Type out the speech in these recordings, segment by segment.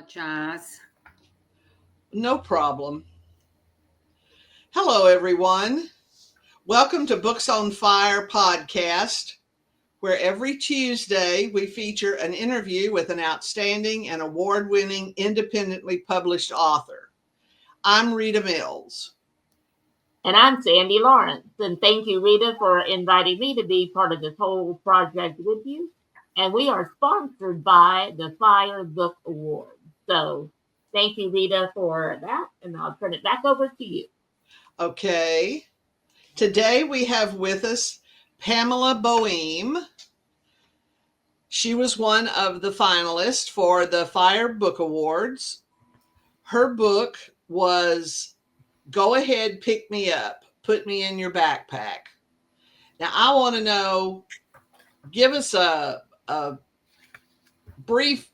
apologize. No problem. Hello, everyone. Welcome to Books on Fire podcast, where every Tuesday we feature an interview with an outstanding and award-winning independently published author. I'm Rita Mills. And I'm Sandy Lawrence. And thank you, Rita, for inviting me to be part of this whole project with you. And we are sponsored by the Fire Book Award. So thank you, Rita, for that. And I'll turn it back over to you. Okay. Today we have with us Pamela Boehm. She was one of the finalists for the Fire Book Awards. Her book was Go Ahead, Pick Me Up, Put Me in Your Backpack. Now, I want to know, give us a brief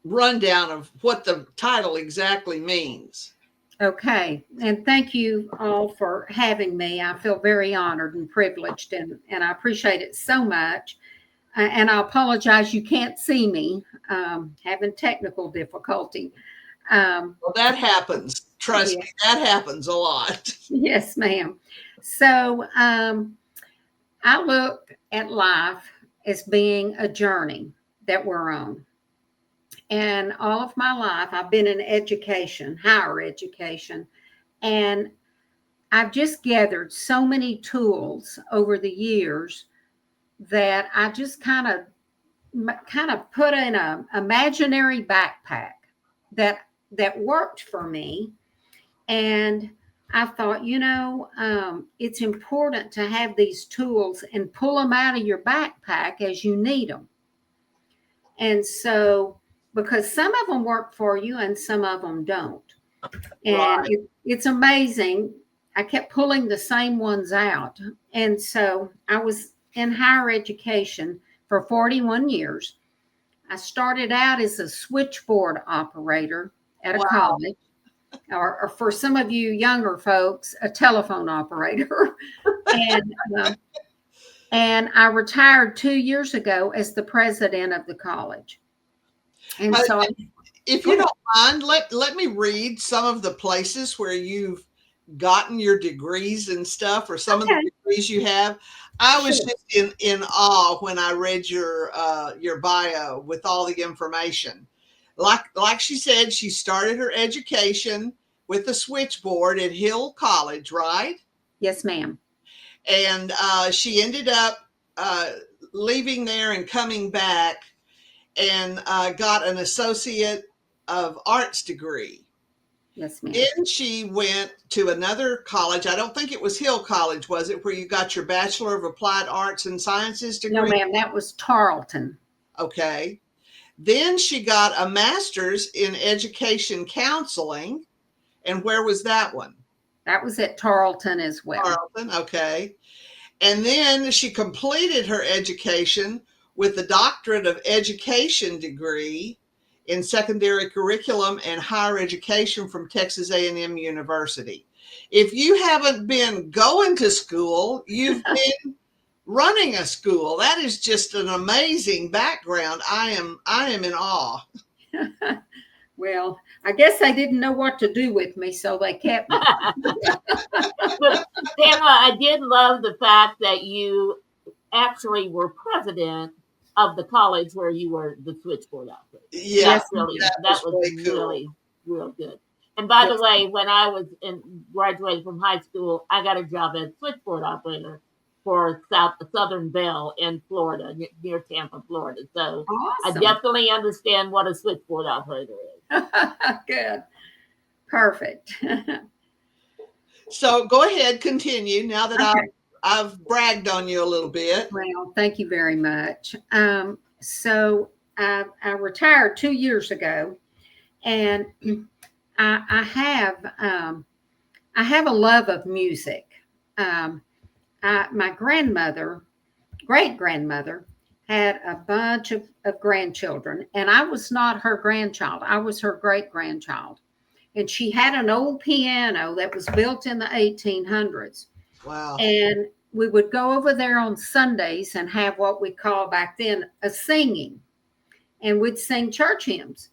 rundown of what the title exactly means. Okay, and thank you all for having me. I feel very honored and privileged, and I appreciate it so much. And I apologize you can't see me, having technical difficulty. Well, that happens. Trust me, that happens a lot. Yes, ma'am. So I look at life as being a journey that we're on. And all of my life, I've been in education, higher education, and I've just gathered so many tools over the years that I just kind of put in a imaginary backpack that worked for me. And I thought, it's important to have these tools and pull them out of your backpack as you need them. And so, because some of them work for you and some of them don't. And Right. It's amazing. I kept pulling the same ones out. And so I was in higher education for 41 years. I started out as a switchboard operator at a college, or for some of you younger folks, a telephone operator. And I retired 2 years ago as the president of the college. And so, if you don't mind, let me read some of the places where you've gotten your degrees and stuff, or some of the degrees you have. I was just in awe when I read your bio with all the information. Like she said, she started her education with the switchboard at Hill College, right? Yes, ma'am. And she ended up leaving there and coming back and got an Associate of Arts degree. Yes, ma'am. Then she went to another college. I don't think it was Hill College, was it, where you got your Bachelor of Applied Arts and Sciences degree? No, ma'am, that was Tarleton. Okay. Then she got a master's in education counseling. And where was that one? That was at Tarleton as well. Tarleton, okay. And then she completed her education with the Doctorate of Education degree in secondary curriculum and higher education from Texas A&M University. If you haven't been going to school, you've been running a school. That is just an amazing background. I am in awe. Well, I guess they didn't know what to do with me, so they kept me. But Pamela, I did love the fact that you actually were president of the college where you were the switchboard operator. Yeah, that was really, real good. And by the way, when I was graduated from high school, I got a job as switchboard operator for Southern Bell in Florida, near Tampa, Florida. So awesome. I definitely understand what a switchboard operator is. Good. Perfect. So go ahead, continue now that I've bragged on you a little bit. Well, thank you very much. So I retired 2 years ago, and I have a love of music. My great grandmother, had a bunch of grandchildren, and I was not her grandchild. I was her great grandchild. And she had an old piano that was built in the 1800s. Wow. And we would go over there on Sundays and have what we call back then a singing. And we'd sing church hymns.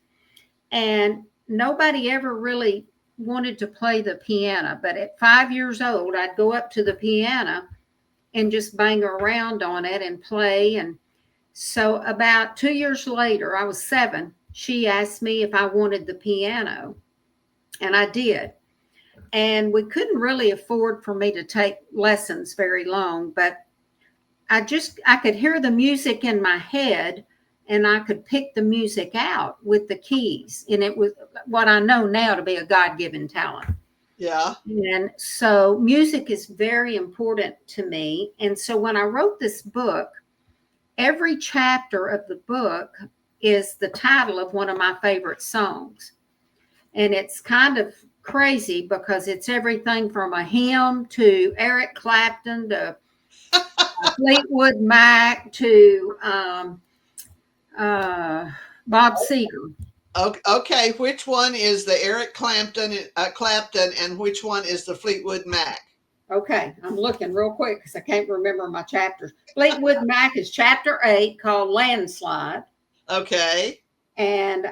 And nobody ever really wanted to play the piano. But at 5 years old, I'd go up to the piano and just bang around on it and play. And so about 2 years later, I was 7, she asked me if I wanted the piano, and I did. And we couldn't really afford for me to take lessons very long, but I could hear the music in my head, and I could pick the music out with the keys. And it was what I know now to be a God-given talent. Yeah. And so music is very important to me. And so when I wrote this book, every chapter of the book is the title of one of my favorite songs. And it's kind of crazy because it's everything from a hymn to Eric Clapton to Fleetwood Mac to Bob Seger. Okay, which one is the Eric Clapton, and which one is the Fleetwood Mac? Okay, I'm looking real quick because I can't remember my chapters. Fleetwood Mac is chapter 8 called Landslide. Okay. And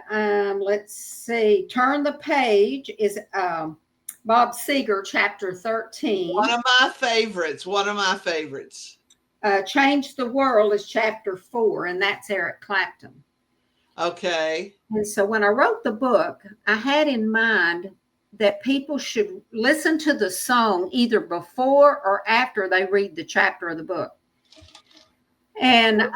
let's see, Turn the Page is Bob Seger, chapter 13. One of my favorites. Change the World is chapter 4, and that's Eric Clapton. Okay. And so when I wrote the book, I had in mind that people should listen to the song either before or after they read the chapter of the book. And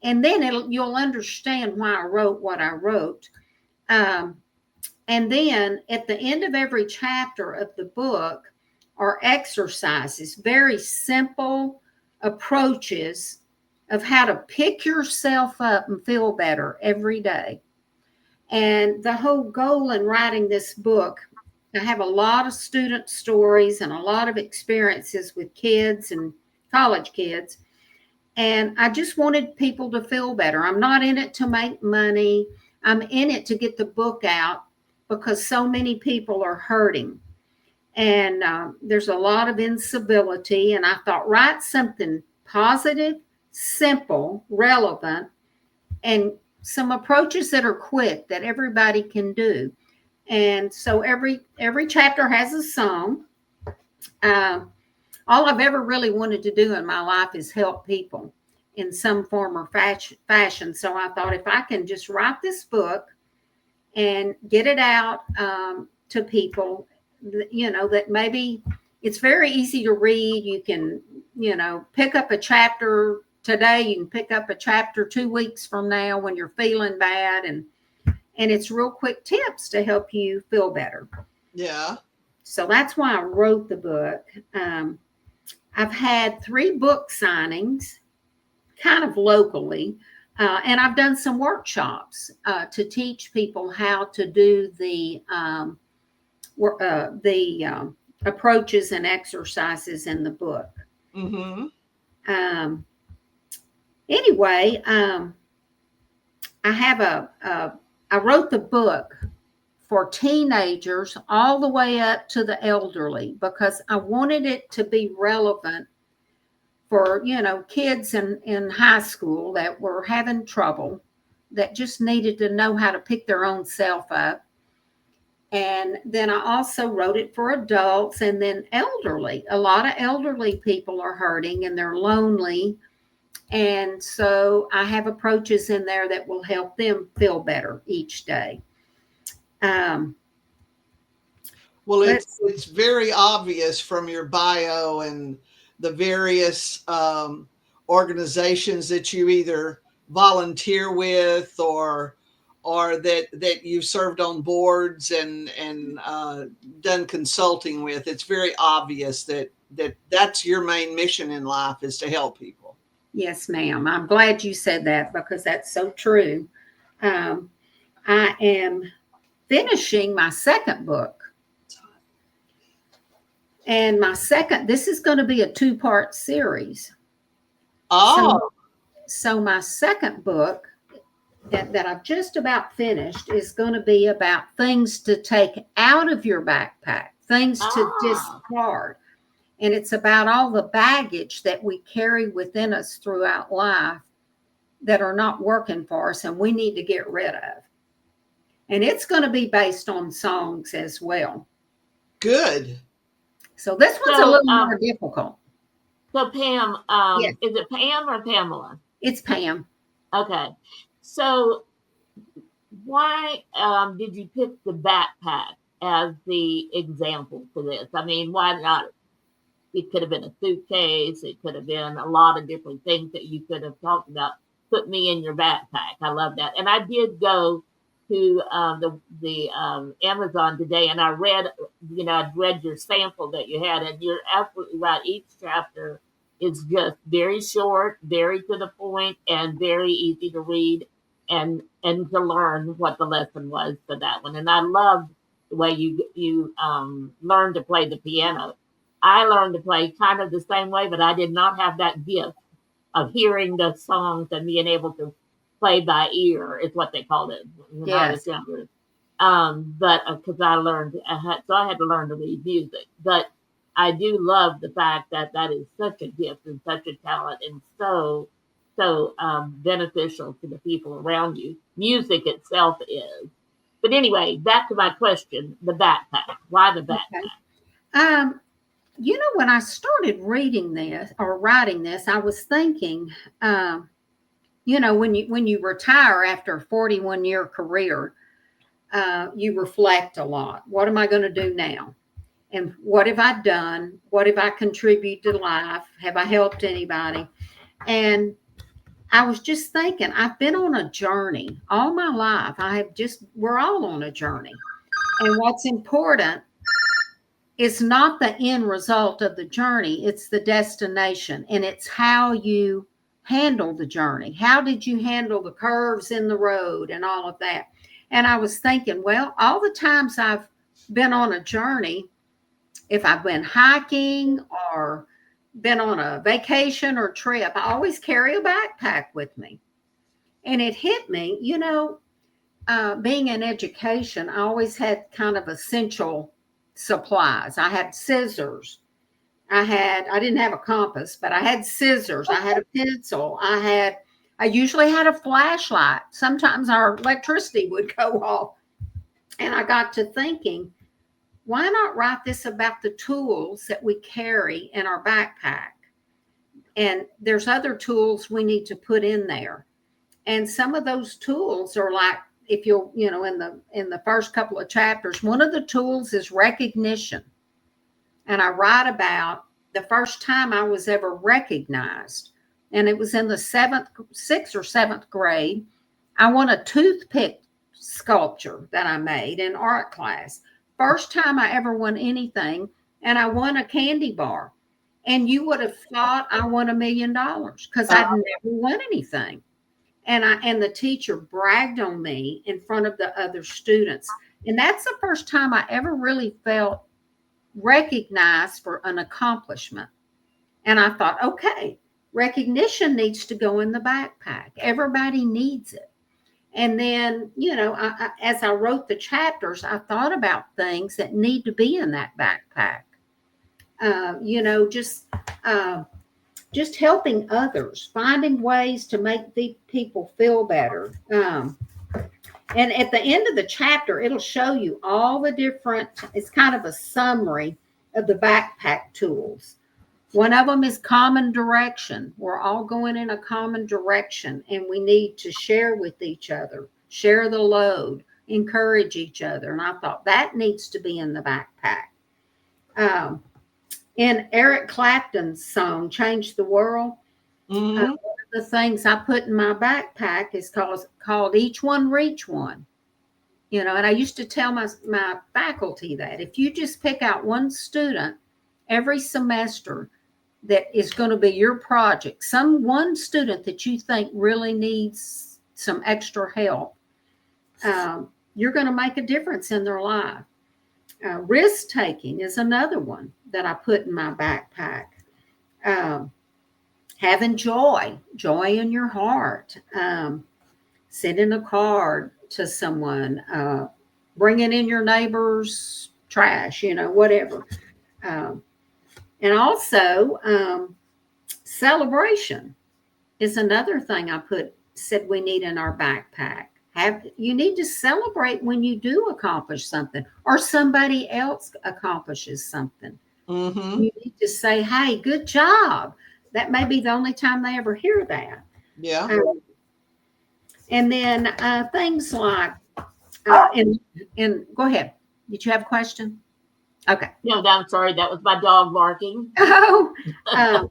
and then you'll understand why I wrote what I wrote. And then at the end of every chapter of the book are exercises, very simple approaches of how to pick yourself up and feel better every day. And the whole goal in writing this book, I have a lot of student stories and a lot of experiences with kids and college kids. And I just wanted people to feel better. I'm not in it to make money. I'm in it to get the book out because so many people are hurting. And there's a lot of incivility. And I thought, write something positive, simple, relevant, and some approaches that are quick that everybody can do. And so every chapter has a song. All I've ever really wanted to do in my life is help people in some form or fashion. So I thought if I can just write this book and get it out to people, that maybe it's very easy to read. You can, pick up a chapter today. You can pick up a chapter 2 weeks from now when you're feeling bad. And it's real quick tips to help you feel better. Yeah. So that's why I wrote the book. I've had 3 book signings kind of locally. And I've done some workshops to teach people how to do the approaches and exercises in the book. Mm-hmm. Anyway, I wrote the book for teenagers all the way up to the elderly because I wanted it to be relevant for, kids in high school that were having trouble, that just needed to know how to pick their own self up. And then I also wrote it for adults and then elderly. A lot of elderly people are hurting and they're lonely. And so I have approaches in there that will help them feel better each day. Well, it's very obvious from your bio and the various organizations that you either volunteer with or that you've served on boards and done consulting with. It's very obvious that's your main mission in life, is to help people. Yes, ma'am. I'm glad you said that because that's so true. I am finishing my second book. And this is going to be a 2-part series. Oh. So my second book that I've just about finished is going to be about things to take out of your backpack, things to discard. And it's about all the baggage that we carry within us throughout life that are not working for us and we need to get rid of. And it's going to be based on songs as well. Good. So this one's a little more difficult. So Pam, Yes. Is it Pam or Pamela? It's Pam. Okay. So why did you pick the backpack as the example for this? I mean, why not? It could have been a suitcase. It could have been a lot of different things that you could have talked about. Put me in your backpack. I love that. And I did go to the Amazon today, and I read, I read your sample that you had, and you're absolutely right. Each chapter is just very short, very to the point, and very easy to read and to learn what the lesson was for that one. And I loved the way you learned to play the piano. I learned to play kind of the same way, but I did not have that gift of hearing the songs and being able to play by ear, is what they called it when I was younger. But because I had to learn to read music. But I do love the fact that that is such a gift and such a talent, and so beneficial to the people around you. Music itself is. But anyway, back to my question: the backpack. Why the backpack? Okay. When I started reading this or writing this, I was thinking, when you retire after a 41-year career, you reflect a lot. What am I going to do now? And what have I done? What have I contributed to life? Have I helped anybody? And I was just thinking, I've been on a journey all my life. We're all on a journey. And what's important is not the end result of the journey, it's the destination, and it's how you handle the journey. How did you handle the curves in the road and all of that? And I was thinking, well, all the times I've been on a journey, if I've been hiking or been on a vacation or trip, I always carry a backpack with me. And it hit me, being in education, I always had kind of essential supplies. I had scissors. I didn't have a compass, but I had scissors. I had a pencil. I usually had a flashlight. Sometimes our electricity would go off. And I got to thinking, why not write this about the tools that we carry in our backpack? And there's other tools we need to put in there. And some of those tools are like, if you'll, in the first couple of chapters, one of the tools is recognition. And I write about the first time I was ever recognized. And it was in the 6th or 7th grade. I won a toothpick sculpture that I made in art class. First time I ever won anything. And I won a candy bar. And you would have thought I won $1 million because I'd never won anything. And the teacher bragged on me in front of the other students. And that's the first time I ever really felt recognized for an accomplishment. And I thought, okay, recognition needs to go in the backpack. Everybody needs it. And then, as I wrote the chapters, I thought about things that need to be in that backpack. Just helping others, finding ways to make the people feel better. And at the end of the chapter, it'll show you all the different, it's kind of a summary of the backpack tools. One of them is common direction. We're all going in a common direction, and we need to share with each other, share the load, encourage each other. And I thought that needs to be in the backpack. In Eric Clapton's song, Change the World, one of the things I put in my backpack is called Each One Reach One. And I used to tell my faculty that if you just pick out one student every semester that is going to be your project, one student that you think really needs some extra help, you're going to make a difference in their life. Risk taking is another one that I put in my backpack. Having joy in your heart, sending a card to someone, bringing in your neighbor's trash, whatever. And also celebration is another thing I put said we need in our backpack. You need to celebrate when you do accomplish something or somebody else accomplishes something. Mm-hmm. You need to say, hey, good job. That may be the only time they ever hear that. Yeah. And then things like, and go ahead. Did you have a question? Okay. No, I'm sorry. That was my dog barking. Oh,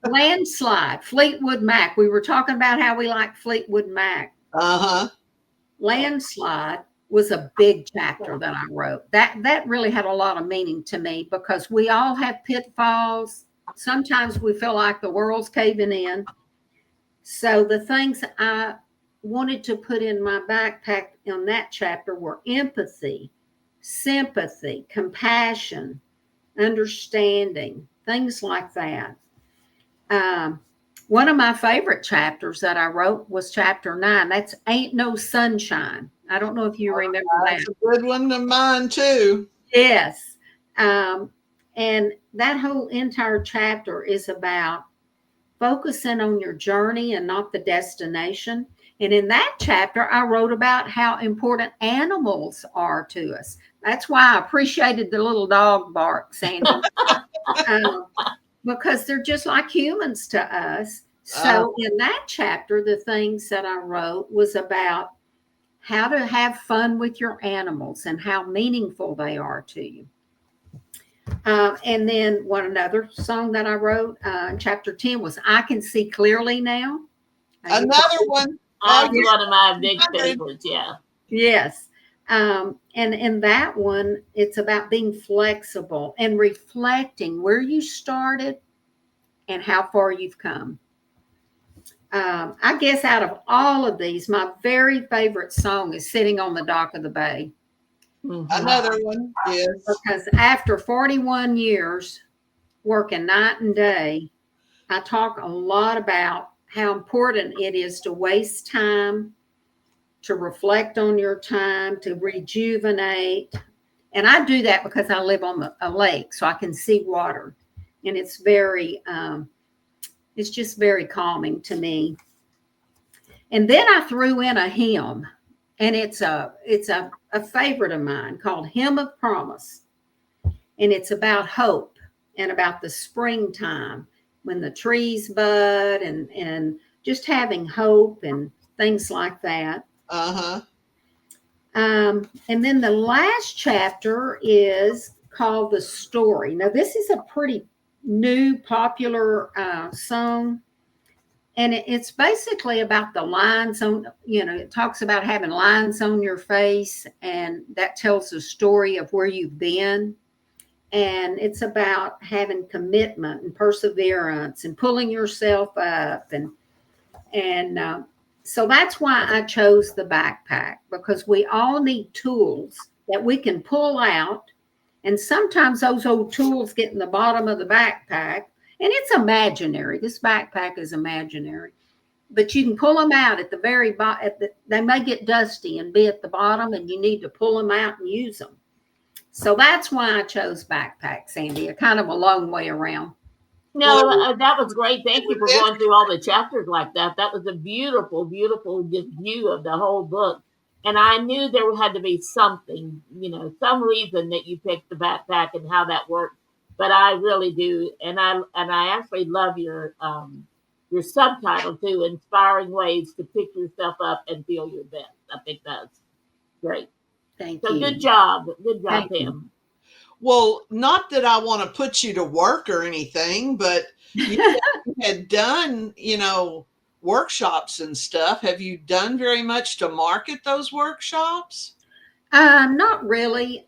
landslide, Fleetwood Mac. We were talking about how we like Fleetwood Mac. Uh-huh. Landslide was a big chapter that I wrote. That really had a lot of meaning to me because we all have pitfalls. Sometimes we feel like the world's caving in. So the things I wanted to put in my backpack in that chapter were empathy, sympathy, compassion, understanding, things like that. One of my favorite chapters that I wrote was chapter 9. That's Ain't No Sunshine. I don't know if you remember that. That's a good one of mine too. Yes. And that whole entire chapter is about focusing on your journey and not the destination. And in that chapter, I wrote about how important animals are to us. That's why I appreciated the little dog bark, Sandy. Because they're just like humans to us. So in that chapter, the things that I wrote was about how to have fun with your animals and how meaningful they are to you. And then another song that I wrote in chapter 10 was I Can See Clearly Now. Another one. That's one of my big favorites, yeah. Yes. And in that one, it's about being flexible and reflecting where you started and how far you've come. I guess out of all of these, my very favorite song is Sitting on the Dock of the Bay. Mm-hmm. Another one, yes. Because after 41 years working night and day, I talk a lot about how important it is to waste time, to reflect on your time, to rejuvenate. And I do that because I live on a lake, so I can see water. And it's it's just very calming to me. And then I threw in a hymn, and it's a favorite of mine called Hymn of Promise. And it's about hope and about the springtime when the trees bud and just having hope and things like that. Uh-huh. And then the last chapter is called The Story. Now, this is a pretty new, popular song. And it's basically about the lines on, it talks about having lines on your face. And that tells the story of where you've been. And it's about having commitment and perseverance and pulling yourself up. And so that's why I chose the backpack, because we all need tools that we can pull out. And sometimes those old tools get in the bottom of the backpack, and it's imaginary. This backpack is imaginary, but you can pull them out at the very bottom. They may get dusty and be at the bottom, and you need to pull them out and use them. So that's why I chose backpack, Sandy, a kind of a long way around. No, that was great. Thank you for going through all the chapters like that. That was a beautiful, beautiful view of the whole book. And I knew there had to be something, some reason that you picked the backpack and how that worked. But I really do, and I actually love your subtitle too, Inspiring Ways to Pick Yourself Up and Feel Your Best. I think that's great. Thank you. you. Good job, Pam. Well, not that I want to put you to work or anything, but you had done, workshops and stuff. Have you done very much to market those workshops? Not really.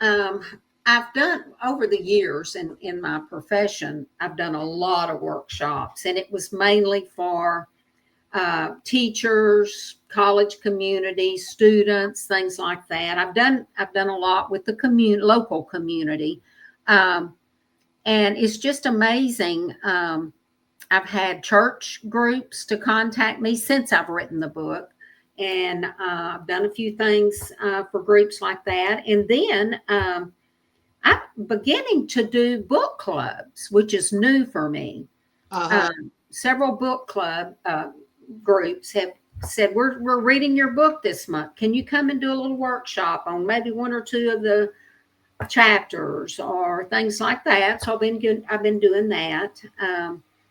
I've done over the years in my profession, I've done a lot of workshops, and it was mainly for teachers, college community, students, things like that. I've done a lot with the local community, and it's just amazing. I've had church groups to contact me since I've written the book, and I've done a few things for groups like that. And then I'm beginning to do book clubs, which is new for me. Uh-huh. Several book club groups have said, we're reading your book this month. Can you come and do a little workshop on maybe one or two of the chapters or things like that? So I've been doing that.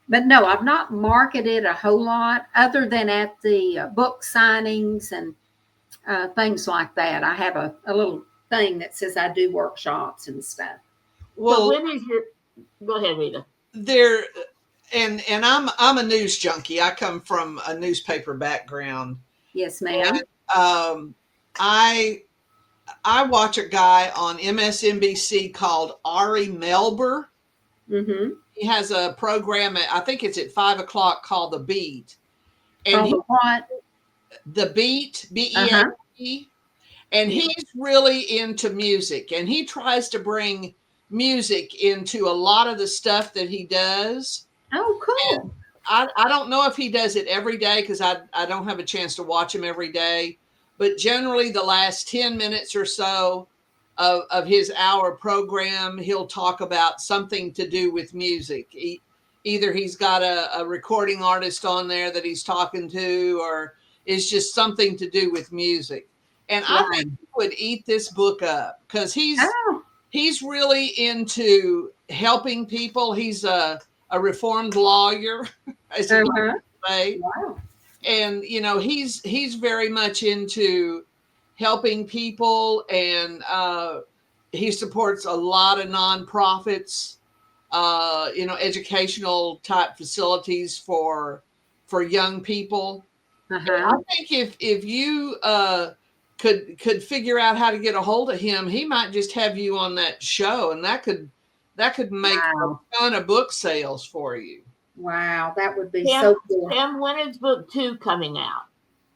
But no, I've not marketed a whole lot other than at the book signings and things like that. I have a little thing that says I do workshops and stuff. So when is your? Go ahead, Rita. There, and I'm a news junkie. I come from a newspaper background. Yes, ma'am. And, I watch a guy on MSNBC called Ari Melber. Mm-hmm. He has a program I think it's at 5:00 called The Beat. And what? The Beat, BEAT. And he's really into music, and he tries to bring music into a lot of the stuff that he does. Oh, cool. And I don't know if he does it every day because I don't have a chance to watch him every day. But generally, the last 10 minutes or so of his hour program, he'll talk about something to do with music. Either he's got a recording artist on there that he's talking to, or it's just something to do with music. And I think he would eat this book up because he's really into helping people. He's a reformed lawyer, as he likes to say. Wow. And he's very much into helping people, and he supports a lot of nonprofits, educational type facilities for young people. I think if you could figure out how to get a hold of him, he might just have you on that show, and that could make a ton of book sales for you. Wow, that would be so cool. Pam, when is book 2 coming out?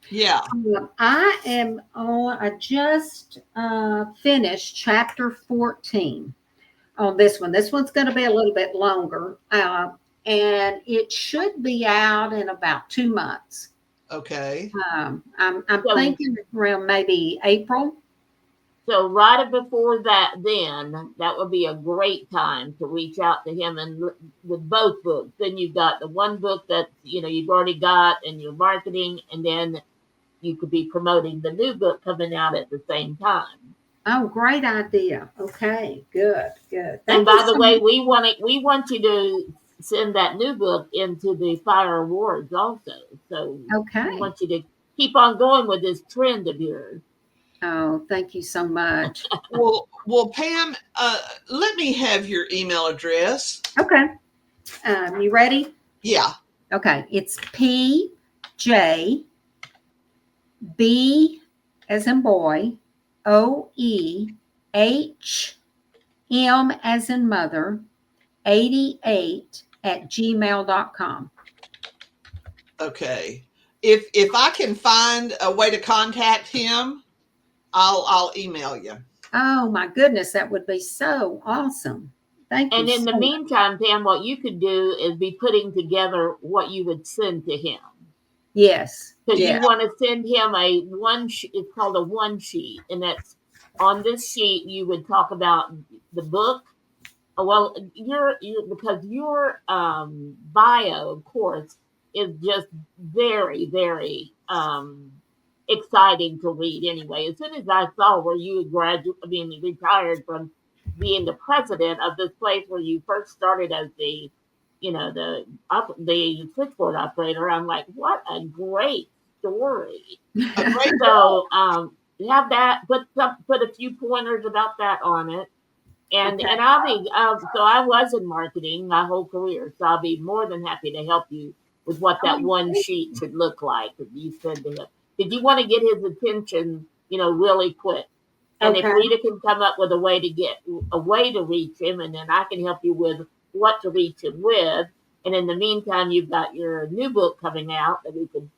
Yeah. I just finished chapter 14 on this one. This one's going to be a little bit longer, and it should be out in about 2 months. Okay. I'm thinking around maybe April. So right before that, then that would be a great time to reach out to him, and with both books. Then you've got the one book that you've already got and you're marketing, and then you could be promoting the new book coming out at the same time. Oh, great idea. Okay, good. And by the way, we want you to send that new book into the FIRE Awards also. So we want you to keep on going with this trend of yours. Oh, thank you so much. Well, Pam, let me have your email address. Okay. You ready? Yeah. Okay. It's PJ B as in boy, OEHM as in mother, 88 at gmail.com. Okay. If I can find a way to contact him, I'll email you. Oh my goodness, that would be so awesome. Thank you. And in the meantime, Pam, what you could do is be putting together what you would send to him. Yes. So you want to send him it's called a one sheet. And that's on this sheet, you would talk about the book. Well, because your bio, of course, is just very, very exciting to read anyway. As soon as I saw where you retired from being the president of this place where you first started as the switchboard operator, I'm like, what a great story. So have that, put a few pointers about that on it. And I'll be, so I was in marketing my whole career, so I'll be more than happy to help you with what that one sheet should look like. You said to him, did you want to get his attention, really quick? And if Rita can come up with a way to reach him, and then I can help you with what to reach him with. And in the meantime, you've got your new book coming out that we could,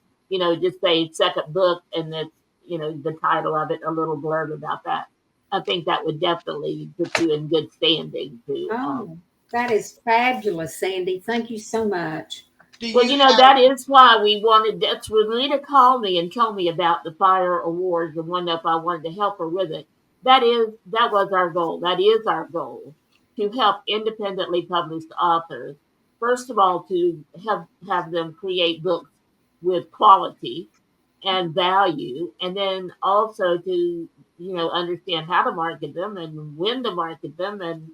just say second book, and that's, the title of it, a little blurb about that. I think that would definitely put you in good standing too. That is fabulous, Sandy. Thank you so much. That is why we wanted. That's when Rita called me and told me about the FIRE Awards and wondered if I wanted to help her with it. That was our goal. That is our goal, to help independently published authors. First of all, to have them create books with quality, and value, and then also to, understand how to market them and when to market them, and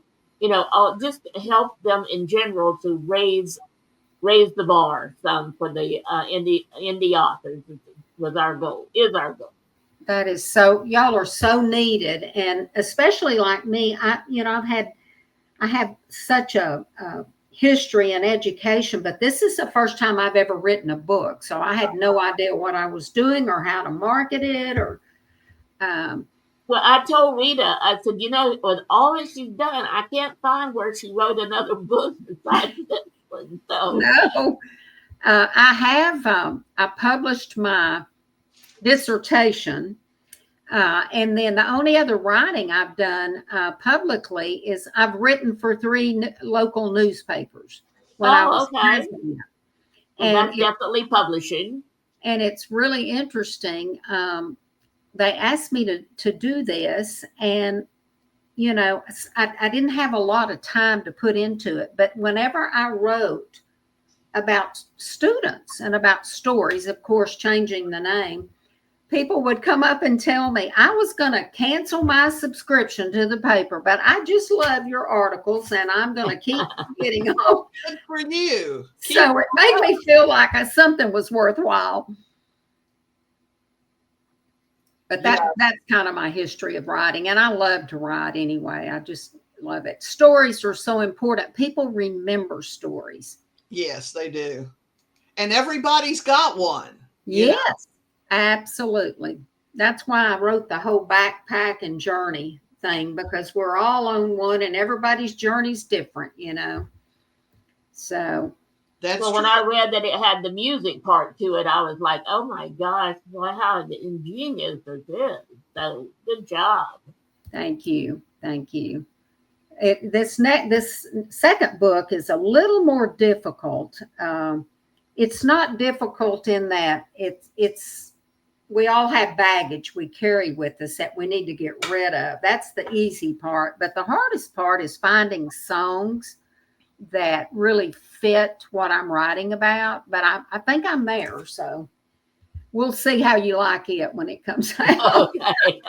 just help them in general to raise the bar some for the indie authors was our goal, is our goal. That is so, y'all are so needed. And especially like me, I have such a history in education, but this is the first time I've ever written a book. So I had no idea what I was doing or how to market it or, well, I told Rita, I said, with all that she's done, I can't find where she wrote another book besides this one. So no, I published my dissertation. And then the only other writing I've done publicly is I've written for 3 local newspapers when I was okay. president. And that's definitely publishing. And it's really interesting. They asked me to do this, and I didn't have a lot of time to put into it. But whenever I wrote about students and about stories, of course, changing the name, people would come up and tell me I was going to cancel my subscription to the paper, but I just love your articles and I'm going to keep getting on. Good for you. So it made me feel like something was worthwhile. But that's kind of my history of writing. And I love to write anyway. I just love it. Stories are so important. People remember stories. Yes, they do. And everybody's got one. Yes. Absolutely. That's why I wrote the whole backpack and journey thing, because we're all on one and everybody's journey's different, So that's well, true. when I read that it had the music part to it, I was like, oh my gosh, well, how ingenious is this? So good job. Thank you. Thank you. This second book is a little more difficult. It's not difficult in that it's we all have baggage we carry with us that we need to get rid of. That's the easy part. But the hardest part is finding songs that really fit what I'm writing about. But I think I'm there. So we'll see how you like it when it comes out. Okay.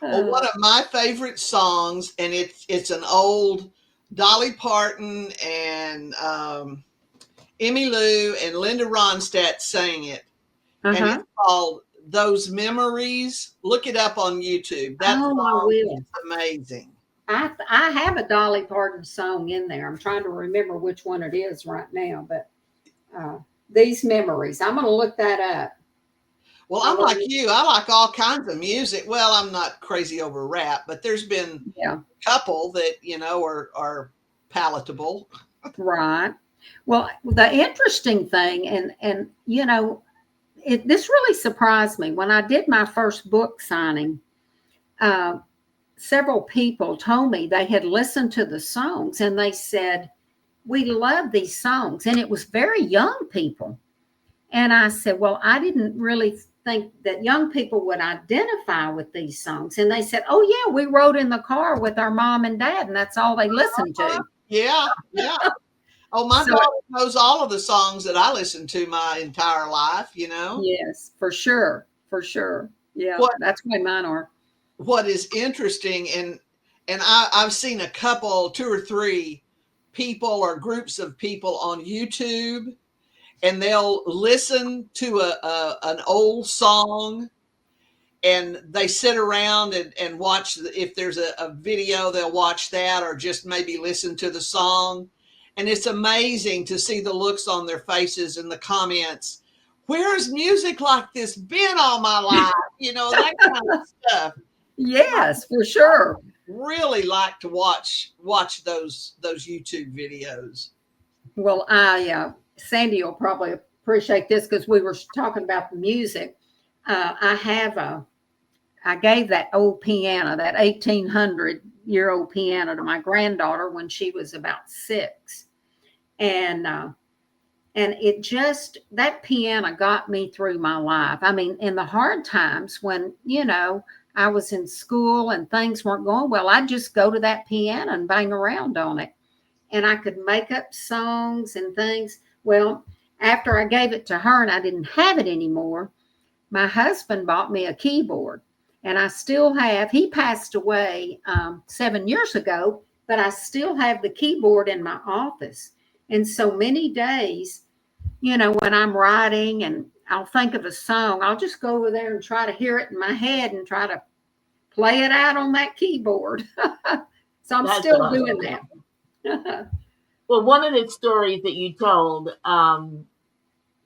Well, one of my favorite songs, and it's an old Dolly Parton and Emmylou and Linda Ronstadt sang it. And it's called Those Memories. Look it up on YouTube. That song is amazing. I have a Dolly Parton song in there. I'm trying to remember which one it is right now, but These Memories. I'm going to look that up. Well, I'm like you. I like all kinds of music. Well, I'm not crazy over rap, but there's been a couple that, are palatable. Right. Well, the interesting thing, and this really surprised me. When I did my first book signing, several people told me they had listened to the songs and they said, we love these songs. And it was very young people. And I said, well, I didn't really think that young people would identify with these songs. And they said, oh, yeah, we rode in the car with our mom and dad, and that's all they listened to. Yeah. Oh, my daughter knows all of the songs that I listened to my entire life, Yes, for sure. For sure. Yeah, that's why mine are. What is interesting, and I've seen a couple, 2 or 3 people or groups of people on YouTube, and they'll listen to an old song, and they sit around and watch. If there's a video, they'll watch that, or just maybe listen to the song. And it's amazing to see the looks on their faces and the comments. Where has music like this been all my life? That kind of stuff. Yes, for sure. Really like to watch those YouTube videos. Well, Sandy will probably appreciate this because we were talking about the music. I gave that old piano, that 1800-year-old piano, to my granddaughter when she was about 6. And that piano got me through my life. I mean, in the hard times when, I was in school and things weren't going well, I'd just go to that piano and bang around on it. And I could make up songs and things. Well, after I gave it to her and I didn't have it anymore, my husband bought me a keyboard. And I still have, he passed away 7 years ago, but I still have the keyboard in my office. And so many days, when I'm writing and I'll think of a song, I'll just go over there and try to hear it in my head and try to play it out on that keyboard. So I'm That's still awesome. doing that. Well, one of the stories that you told in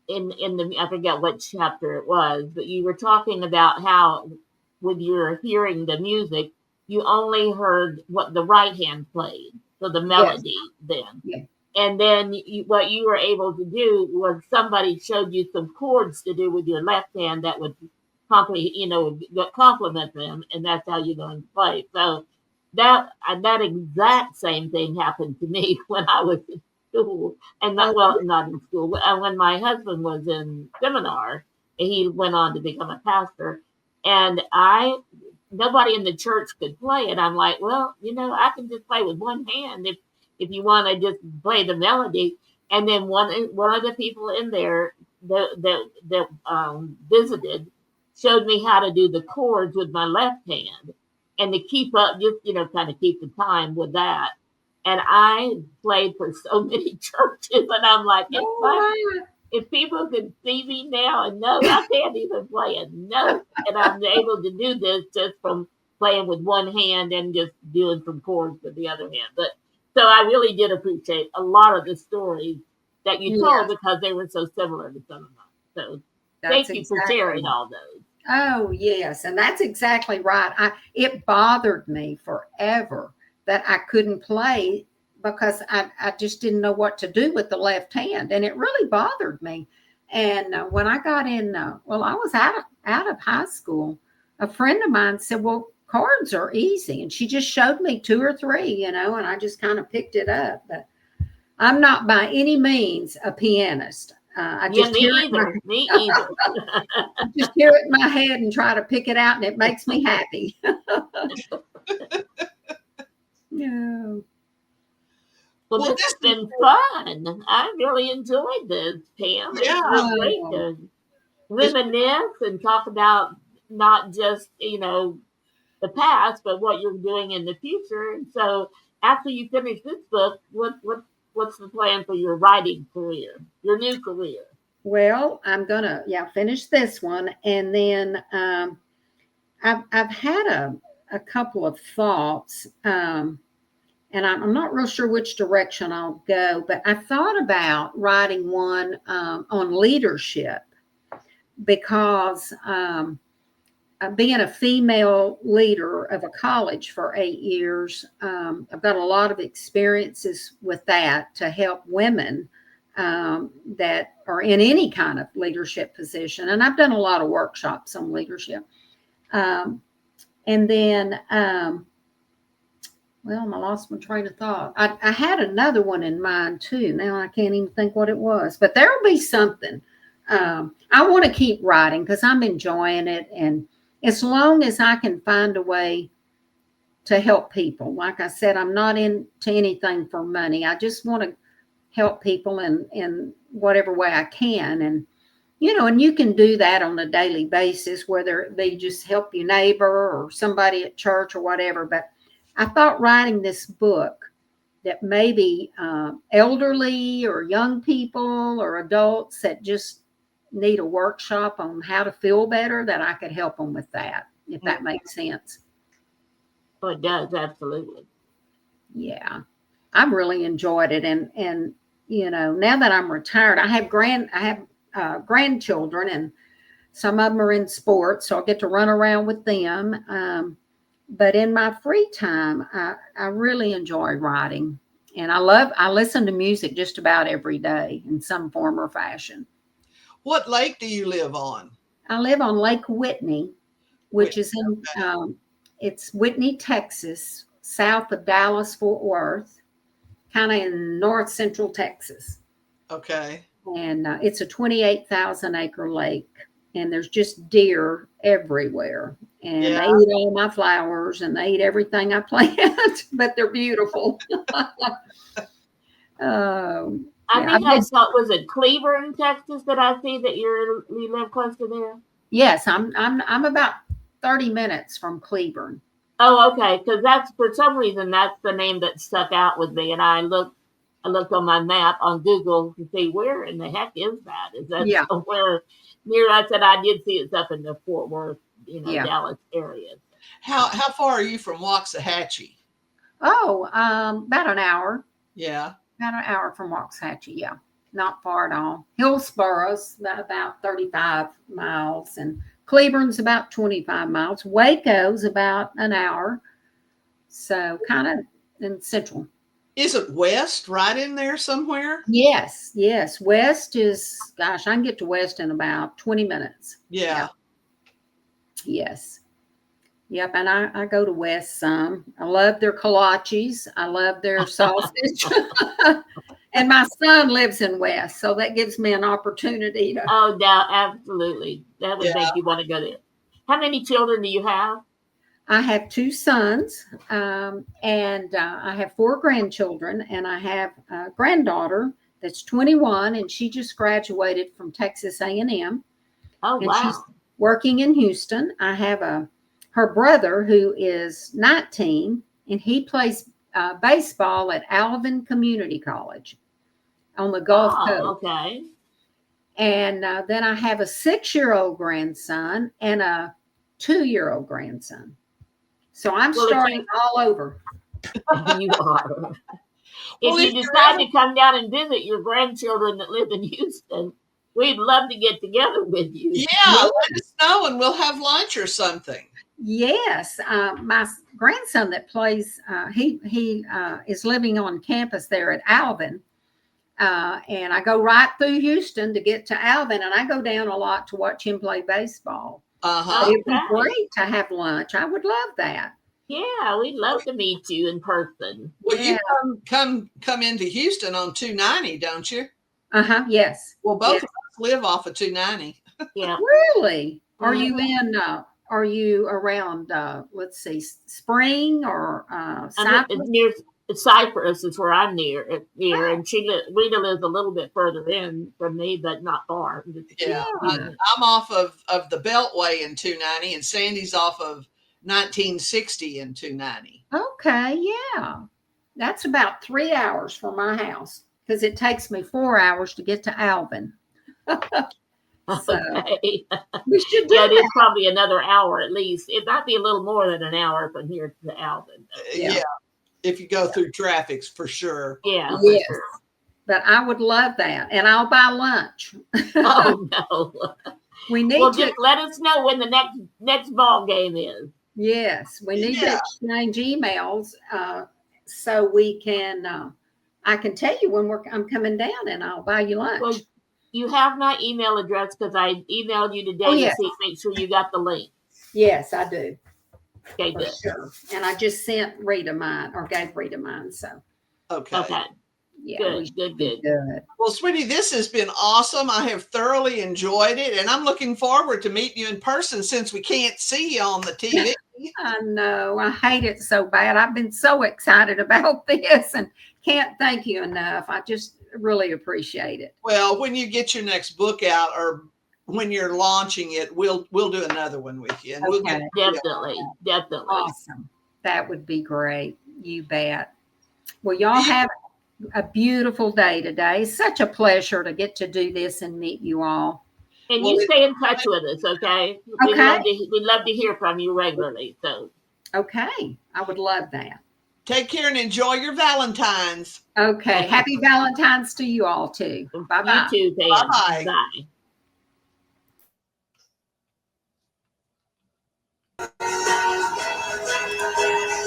the, I forget what chapter it was, but you were talking about how when you were hearing the music, you only heard what the right hand played, so the melody then. Yeah. And then what you were able to do was somebody showed you some chords to do with your left hand that would complement them, and that's how you learn to play. So that exact same thing happened to me when I was in school, and not in school. When my husband was in seminar, he went on to become a pastor, and nobody in the church could play it. I'm like, well, I can just play with one hand if you want to just play the melody. And then one of the people in there that visited showed me how to do the chords with my left hand and to keep up, just kind of keep the time with that. And I played for so many churches, and I'm like, if people could see me now and know I can't even play a note, and I'm able to do this just from playing with one hand and just doing some chords with the other hand. But so I really did appreciate a lot of the stories that you told because they were so similar to some of mine. So thank you for sharing all those. Oh, yes. And that's exactly right. It bothered me forever that I couldn't play because I just didn't know what to do with the left hand. And it really bothered me. And when I got in, I was out of high school, a friend of mine said, well, chords are easy. And she just showed me 2 or 3, and I just kind of picked it up. But I'm not by any means a pianist. Me either. I just hear it in my head and try to pick it out, and it makes me happy. No. Well, this has been fun. I really enjoyed this, Pam. Yeah. It's great to reminisce and talk about not just, the past, but what you're doing in the future. And so after you finish this book, what's the plan for your writing career, your new career? Well, I'm going to, finish this one. And then I've had a couple of thoughts, and I'm not real sure which direction I'll go, but I thought about writing one on leadership because being a female leader of a college for 8 years, I've got a lot of experiences with that to help women that are in any kind of leadership position. And I've done a lot of workshops on leadership. And then, I lost my train of thought. I had another one in mind too. Now I can't even think what it was, but there'll be something. I want to keep writing because I'm enjoying it. And as long as I can find a way to help people, like I said, I'm not into anything for money. I just want to help people in whatever way I can. And, and you can do that on a daily basis, whether they just help your neighbor or somebody at church or whatever. But I thought writing this book that maybe elderly or young people or adults that just need a workshop on how to feel better, that I could help them with that, if that makes sense. Oh, it does, absolutely. Yeah, I've really enjoyed it, and now that I'm retired, I have grandchildren, and some of them are in sports, so I get to run around with them. But in my free time, I really enjoy writing, and I listen to music just about every day in some form or fashion. What lake do you live on? I live on Lake Whitney, which is in it's Whitney, Texas, south of Dallas, Fort Worth, kind of in north central Texas. Okay. And it's a 28,000 acre lake, and there's just deer everywhere. And they eat all my flowers, and they eat everything I plant, but they're beautiful. I think I thought, was it Cleveland, Texas, that I see that you live close to there? Yes, I'm about 30 minutes from Cleveland. Oh, okay. Because that's, for some reason, that's the name that stuck out with me. And I looked on my map on Google to see where in the heck is that? Is that somewhere near? I said I did see it's up in the Fort Worth, Dallas area. How far are you from Waxahachie? Oh, about an hour. Yeah. About an hour from Waxahachie, yeah. Not far at all. Hillsboro's about 35 miles, and Cleveland's about 25 miles. Waco's about an hour. So kind of in central. Isn't West right in there somewhere? Yes. West is, gosh, I can get to West in about 20 minutes. Yeah. Yes. Yep, and I go to West some. I love their kolaches. I love their sausage. And my son lives in West, so that gives me an opportunity to. Oh, no, absolutely. That would make you want to go there. How many children do you have? I have 2 sons, and I have 4 grandchildren, and I have a granddaughter that's 21, and she just graduated from Texas A&M. Oh, and wow. She's working in Houston. I have her brother who is 19, and he plays baseball at Alvin Community College on the Gulf Coast. Okay. And then I have a 6-year-old grandson and a 2-year-old grandson. So I'm starting all over. You are. If you decide to come down and visit your grandchildren that live in Houston, we'd love to get together with you. Yeah, let us know and we'll have lunch or something. Yes, my grandson that plays, he is living on campus there at Alvin, and I go right through Houston to get to Alvin, and I go down a lot to watch him play baseball. It'd be great to have lunch. I would love that. Yeah, we'd love to meet you in person. Well, you come into Houston on 290, don't you? Yes. Well, both of us live off of 290. Yeah. Really? Are you in? Are you around? Let's see, Spring or Cypress? Near Cypress is where I'm near, and Rita lives a little bit further in from me, but not far. Yeah, I'm off of the Beltway in 290, and Sandy's off of 1960 in 290. Okay, yeah, that's about 3 hours from my house because it takes me 4 hours to get to Alvin. So okay. We should do it is probably another hour at least. It might be a little more than an hour from here to Alvin. Yeah. If you go through traffic, for sure. Yeah. Yes. Sure. But I would love that. And I'll buy lunch. Oh, no. We need to. Just let us know when the next ball game is. Yes. We need to exchange emails so we can, I can tell you when I'm coming down and I'll buy you lunch. Well, you have my email address because I emailed you today to make sure you got the link. Yes, I do. Okay, good. Sure. And I just sent Rita mine or gave Rita mine. So. Okay. Yeah. Good. Well, sweetie, this has been awesome. I have thoroughly enjoyed it. And I'm looking forward to meeting you in person since we can't see you on the TV. I know. I hate it so bad. I've been so excited about this and can't thank you enough. I just really appreciate it. Well, when you get your next book out or when you're launching it, we'll do another one with you. And we'll definitely. Awesome. That would be great. You bet. Well, y'all have a beautiful day today. Such a pleasure to get to do this and meet you all. And you stay in touch with us, okay? We'd love to hear from you regularly. So. Okay. I would love that. Take care and enjoy your Valentine's. Okay. Happy Valentine's to you all, too. Bye-bye. You too, Pam. Bye-bye. Bye.